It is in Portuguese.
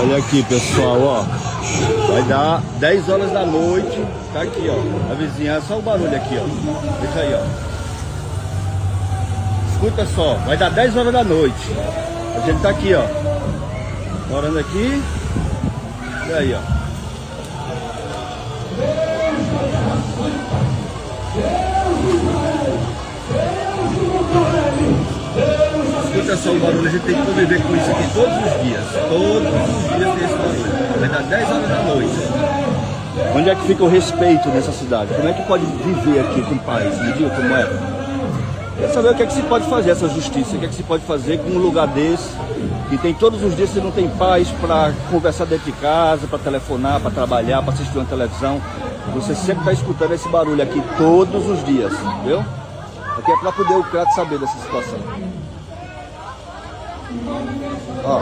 Olha aqui, pessoal, ó. Vai dar 10 horas da noite. Tá aqui, ó. A vizinhança, só o barulho aqui, ó. Deixa aí, ó. Escuta só, vai dar 10 horas da noite. A gente tá aqui, ó. Morando aqui. E aí, ó. Escuta só o barulho, a gente tem que conviver com isso aqui todos os dias. Todos os dias tem esse barulho. Vai dar 10 horas da noite. Onde é que fica o respeito nessa cidade? Como é que pode viver aqui com paz? Me diga como é. Quer saber o que é que se pode fazer essa justiça? O que é que se pode fazer com um lugar desse? Que tem todos os dias você não tem paz para conversar dentro de casa, para telefonar, para trabalhar, para assistir uma televisão. Você sempre está escutando esse barulho aqui todos os dias, viu? Aqui é para poder o crato saber dessa situação. Ó.